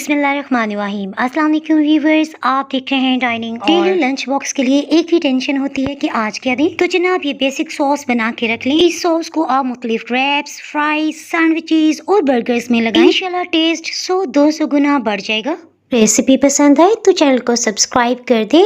बिस्मिल्लाहिर्रहमानिर्रहीम। अस्सलाम वालेकुम व्यूअर्स, आप देख रहे हैं डाइनिंग। डेली लंच बॉक्स के लिए एक ही टेंशन होती है कि आज क्या दें। तो जनाब ये बेसिक सॉस बना के रख लें। इस सॉस को आप मुख्तलिफ रैप्स, फ्राइज, सैंडविचेस और बर्गर्स में लगाएं। इंशाल्लाह टेस्ट 100-200 गुना बढ़ जाएगा। रेसिपी पसंद आए तो चैनल को सब्सक्राइब कर दें।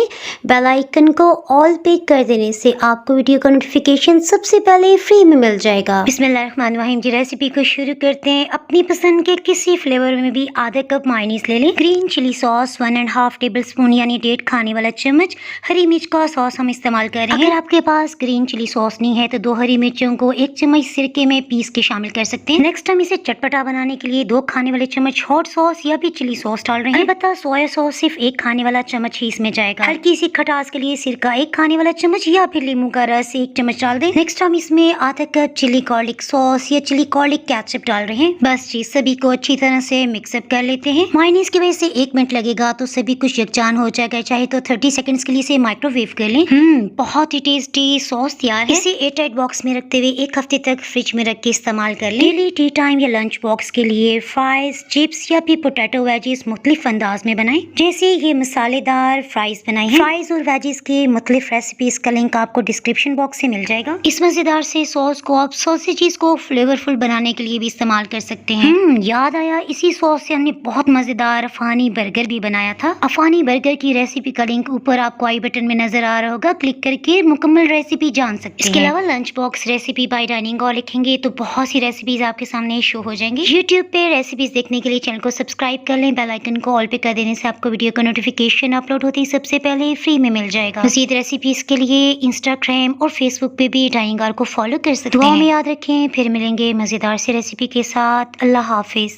बेल आइकन को ऑल पे कर देने से आपको वीडियो का नोटिफिकेशन सबसे पहले फ्री में मिल जाएगा। बिस्मिल्लाहिर्रहमानिर्रहीम जी, रेसिपी को शुरू करते हैं। अपनी पसंद के किसी फ्लेवर में भी आधा कप मायोनीज ले लें। Green chilli sauce 1.5 tablespoon यानी 1.5 खाने वाला चम्मच। हरी मिर्च का सॉस हम इस्तेमाल कर रहे हैं। अगर आपके पास ग्रीन चिली सॉस नहीं है तो 2 हरी मिर्चों को 1 चम्मच सिरके में पीस के शामिल कर सकते हैं। नेक्स्ट हम इसे चटपटा बनाने के लिए 2 खाने वाले चम्मच हॉट सॉस या भी चिली सॉस डाल रहे हैं। सोया सॉस सिर्फ 1 खाने वाला चम्मच ही इसमें जाएगा। हल्की सी खटास के लिए सिरका 1 खाने वाला चम्मच या फिर नींबू का रस 1 चम्मच डाल दें। नेक्स्ट हम इसमें आधा कप चिली गार्लिक सॉस या चिली गार्लिक केचप डाल रहे हैं। बस जी सभी को अच्छी तरह से मिक्सअप कर लेते हैं। मायोनीज की वजह से 1 मिनट लगेगा तो सभी कुछ यकजान हो जाएगा। चाहे तो 30 सेकंड्स के लिए इसे माइक्रोवेव कर लें। बहुत ही टेस्टी सॉस तैयार है। इसे एयरटाइट बॉक्स में रखते हुए 1 हफ्ते तक फ्रिज में रख के इस्तेमाल कर लें। डेली टी टाइम या लंच बॉक्स के लिए फ्राइज, चिप्स या फिर पोटैटो वेजीज मुख्तलिफ अंदाज में बनाएं। जैसे ये मसालेदार फ्राइज बनाई है। फ्राइज और वेजीज की मुख्तलिफ रेसिपीज का लिंक आपको डिस्क्रिप्शन बॉक्स से मिल जाएगा। इस मजेदार से सॉस को आप सॉसेजेस को फ्लेवरफुल बनाने के लिए भी इस्तेमाल कर सकते हैं। याद आया, इसी सॉस से हमने बहुत मजेदार अफानी बर्गर भी बनाया था। अफानी बर्गर की रेसिपी का लिंक ऊपर आपको आई बटन में नजर आ रहा होगा, क्लिक करके मुकम्मल रेसिपी जान सकते हैं। इसके अलावा lunch box recipe by dining और लिखेंगे तो बहुत सी रेसिपीज आपके सामने शो हो जाएंगी। यूट्यूब पे रेसिपीज देखने के लिए चैनल को सब्सक्राइब कर लें। बेल आइकन को ऑल पे कर देने से आपको वीडियो का नोटिफिकेशन अपलोड होती सबसे पहले फ्री में मिल जाएगा। मज़ीद रेसिपीज के लिए इंस्टाग्राम और फेसबुक पे भी डाइनिंग को फॉलो कर सकते हैं। दुआ में याद रखें, फिर मिलेंगे मजेदार सी रेसिपी के साथ। अल्लाह हाफिज।